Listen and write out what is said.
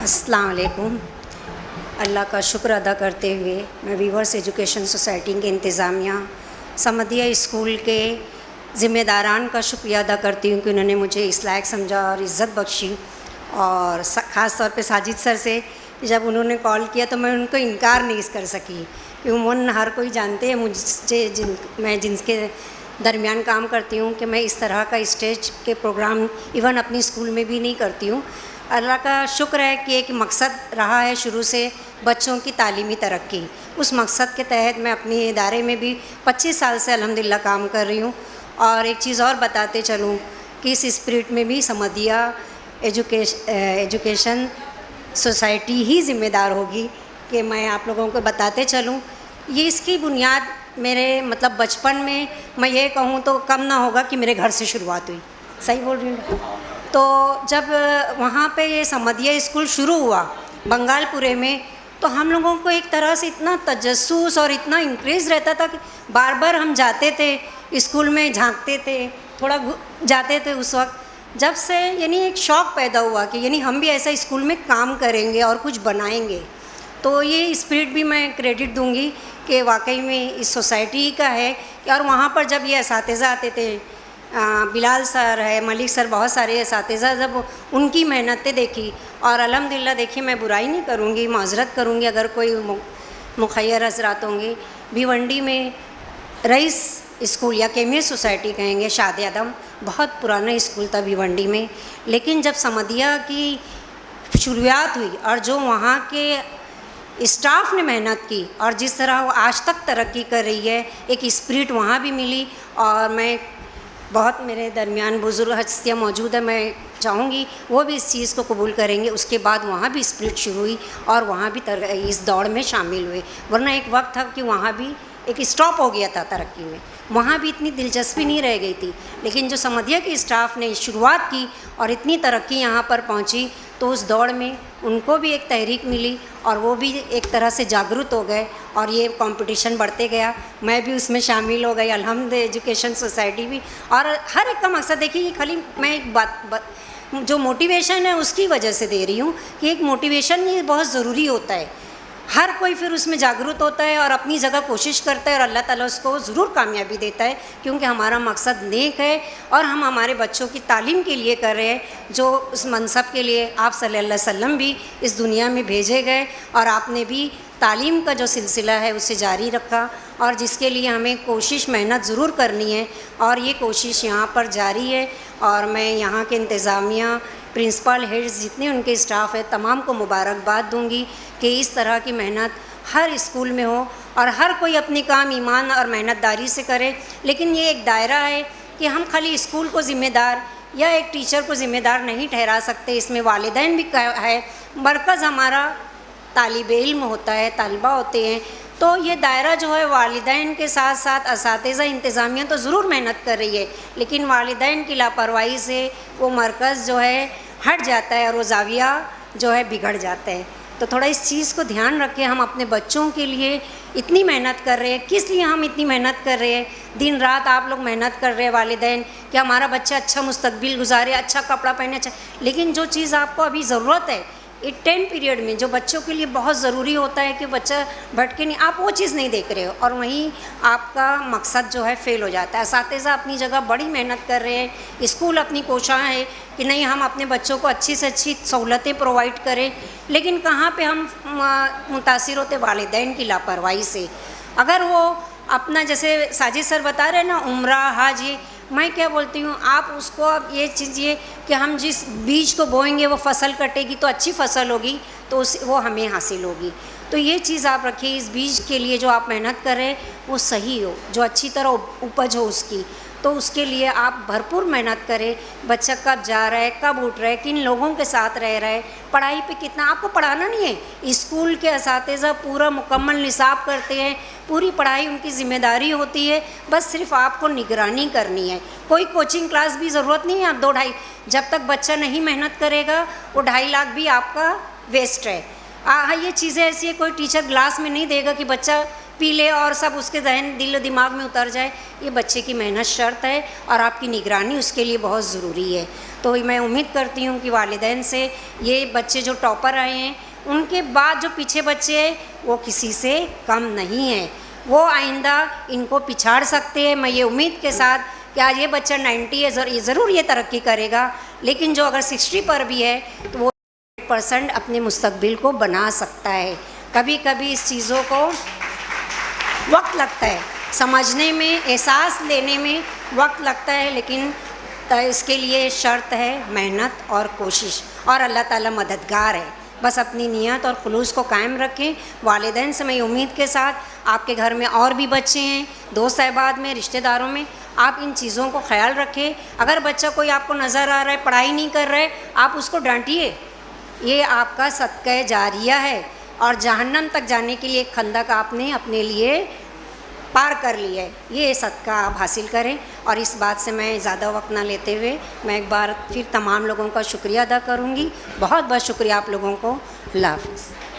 अस्सलाम वालेकुम। अल्लाह का शुक्र अदा करते हुए मैं वीवर्स एजुकेशन सोसाइटी के इंतज़ामिया समदिया स्कूल के ज़िम्मेदारान का शुक्रिया अदा करती हूँ कि उन्होंने मुझे इस लायक समझा और इज़्ज़त बख्शी। और ख़ास तौर पे साजिद सर से जब उन्होंने कॉल किया तो मैं उनको इनकार नहीं कर सकी, कि उमूमन हर कोई जानते हैं मुझसे मैं जिनके दरमियान काम करती हूँ कि मैं इस तरह का स्टेज के प्रोग्राम इवन अपनी स्कूल में भी नहीं करती हूँ। अल्लाह का शुक्र है कि एक मकसद रहा है शुरू से बच्चों की तालीमी तरक्की। उस मकसद के तहत मैं अपने इदारे में भी 25 साल से अल्हम्दुलिल्लाह काम कर रही हूँ। और एक चीज़ और बताते चलूँ कि इस स्पिरिट में भी समदिया एजुकेशन सोसाइटी ही ज़िम्मेदार होगी कि मैं आप लोगों को बताते चलूँ। ये इसकी बुनियाद मेरे मतलब बचपन में मैं ये कहूँ तो कम ना होगा कि मेरे घर से शुरुआत हुई। सही बोल रही हूँ? तो जब वहाँ पे ये समदिया स्कूल शुरू हुआ बंगालपुरे में, तो हम लोगों को एक तरह से इतना तजस्सुस और इतना इंक्रेज रहता था कि बार बार हम जाते थे स्कूल में, झांकते थे, थोड़ा जाते थे। उस वक्त जब से यानी एक शौक़ पैदा हुआ कि यानी हम भी ऐसा स्कूल में काम करेंगे और कुछ बनाएंगे। तो ये स्पिरिट भी मैं क्रेडिट दूंगी कि वाकई में इस सोसाइटी का है। और वहाँ पर जब ये असातिज़ा आते थे, बिलाल सर है, मलिक सर, बहुत सारे असातिज़ा, जब उनकी मेहनतें देखी और अल्हम्दुलिल्लाह देखिए मैं बुराई नहीं करूँगी, माज़रत करूँगी अगर कोई मुखय्यर हज़रात होंगे। भिवंडी में रईस स्कूल या केमियर सोसाइटी कहेंगे, शाद आदम, बहुत पुराना स्कूल था भिवंडी में। लेकिन जब समदिया की शुरुआत हुई और जो वहाँ के स्टाफ ने मेहनत की और जिस तरह वो आज तक तरक्की कर रही है, एक स्पिरिट वहाँ भी मिली। और मैं बहुत मेरे दरमियान बुज़ुर्ग हस्तियाँ मौजूद है, मैं चाहूँगी वो भी इस चीज़ को कबूल करेंगे। उसके बाद वहाँ भी स्पिरिट शुरू हुई और वहाँ भी इस दौड़ में शामिल हुए। वरना एक वक्त था कि वहाँ भी एक स्टॉप हो गया था तरक्की में, वहाँ भी इतनी दिलचस्पी नहीं रह गई थी। लेकिन जो समदिया के स्टाफ ने शुरुआत की और इतनी तरक्की यहाँ पर पहुँची, तो उस दौड़ में उनको भी एक तहरीक मिली और वो भी एक तरह से जागरूक हो गए और ये कंपटीशन बढ़ते गया। मैं भी उसमें शामिल हो गई, अल्हम्दुलिल्लाह एजुकेशन सोसाइटी भी। और हर एक का मकसद देखिए कि खाली मैं एक बात जो मोटिवेशन है उसकी वजह से दे रही हूँ कि एक मोटिवेशन ये बहुत ज़रूरी होता है। हर कोई फिर उसमें जागरूक होता है और अपनी जगह कोशिश करता है और अल्लाह ताला उसको ज़रूर कामयाबी देता है, क्योंकि हमारा मकसद नेक है और हम हमारे बच्चों की तालीम के लिए कर रहे हैं, जो उस मनसब के लिए आप सल्लल्लाहु अलैहि वसल्लम भी इस दुनिया में भेजे गए और आपने भी तालीम का जो सिलसिला है उसे जारी रखा, और जिसके लिए हमें कोशिश मेहनत ज़रूर करनी है और ये कोशिश यहाँ पर जारी है। और मैं यहाँ के इंतज़ामिया, प्रिंसिपल, हेड्स, जितने उनके स्टाफ है, तमाम को मुबारकबाद दूंगी कि इस तरह की मेहनत हर स्कूल में हो और हर कोई अपने काम ईमान और मेहनतदारी से करे। लेकिन ये एक दायरा है कि हम खाली स्कूल को ज़िम्मेदार या एक टीचर को ज़िम्मेदार नहीं ठहरा सकते, इसमें वालिदैन भी है। मरकज़ हमारा तालिब इल्म होता है, तलबा होते हैं। तो ये दायरा जो है वालिदैन के साथ साथ असातिज़ा, इंतज़ामिया तो ज़रूर मेहनत कर रही है, लेकिन वालिदैन की लापरवाही से वो मरकज़ जो है हट जाता है और वो ज़ाविया जो है बिगड़ जाता है। तो थोड़ा इस चीज़ को ध्यान रखें। हम अपने बच्चों के लिए इतनी मेहनत कर रहे हैं, किस लिए हम इतनी मेहनत कर रहे हैं? दिन रात आप लोग मेहनत कर रहे हैं वालिदैन कि हमारा बच्चा अच्छा मुस्तकबिल गुजारे, अच्छा कपड़ा पहने, अच्छा। लेकिन जो चीज़ आपको अभी ज़रूरत है एक 10 पीरियड में, जो बच्चों के लिए बहुत ज़रूरी होता है कि बच्चा भटके नहीं, आप वो चीज़ नहीं देख रहे हो और वहीं आपका मकसद जो है फ़ेल हो जाता है। असातिज़ा अपनी जगह बड़ी मेहनत कर रहे हैं, स्कूल अपनी कोशिश है कि नहीं हम अपने बच्चों को अच्छी से अच्छी सहूलतें प्रोवाइड करें, लेकिन कहाँ पे हम मुतासिर होते वालिदैन की लापरवाही से। अगर वो अपना, जैसे साजिद सर बता रहे हैं ना, उम्रा, हज, ये मैं क्या बोलती हूँ, आप उसको अब ये चीज़िए कि हम जिस बीज को बोएंगे वो फसल कटेगी तो अच्छी फसल होगी, तो वो हमें हासिल होगी। तो ये चीज़ आप रखिए, इस बीज के लिए जो आप मेहनत कर रहे हैं वो सही हो, जो अच्छी तरह उपज हो उसकी, तो उसके लिए आप भरपूर मेहनत करें। बच्चा कब जा रहा है, कब उठ रहा है, किन लोगों के साथ रह रहा है, पढ़ाई पे कितना, आपको पढ़ाना नहीं है। स्कूल के असातिज़ा पूरा मुकम्मल निसाब करते हैं, पूरी पढ़ाई उनकी ज़िम्मेदारी होती है, बस सिर्फ आपको निगरानी करनी है। कोई कोचिंग क्लास भी ज़रूरत नहीं है। आप 2-2.5, जब तक बच्चा नहीं मेहनत करेगा वो 2.5 लाख भी आपका वेस्ट है। हाँ, ये चीज़ें ऐसी है, कोई टीचर क्लास में नहीं देगा कि बच्चा पी ले और सब उसके जहन दिल दिमाग में उतर जाए, ये बच्चे की मेहनत शर्त है और आपकी निगरानी उसके लिए बहुत ज़रूरी है। तो मैं उम्मीद करती हूँ कि वालिदैन से ये बच्चे जो टॉपर आए हैं उनके बाद जो पीछे बच्चे हैं वो किसी से कम नहीं है, वो आइंदा इनको पिछाड़ सकते हैं। मैं ये उम्मीद के साथ कि आज ये बच्चा 90 है, ज़रूर ये तरक्की करेगा, लेकिन जो अगर 60 पर भी है तो वो 100% अपने मुस्तकबिल को बना सकता है। कभी कभी इस चीज़ों को वक्त लगता है समझने में, एहसास लेने में वक्त लगता है, लेकिन इसके लिए शर्त है मेहनत और कोशिश, और अल्लाह ताला मददगार है। बस अपनी नियत और खुलूस को कायम रखें। वालिदैन से मैं उम्मीद के साथ आपके घर में और भी बच्चे हैं, दोस्त अहबाब में, रिश्तेदारों में, आप इन चीज़ों को ख्याल रखें। अगर बच्चा कोई आपको नज़र आ रहा है पढ़ाई नहीं कर रहा है, आप उसको डांटिए, ये आपका सदका जारिया है और जहन्नम तक जाने के लिए खंदक आपने अपने लिए पार कर लिया है, ये सदका आप हासिल करें। और इस बात से मैं ज़्यादा वक्त ना लेते हुए मैं एक बार फिर तमाम लोगों का शुक्रिया अदा करूँगी। बहुत बहुत शुक्रिया आप लोगों को। अल्लाह हाफ़िज़।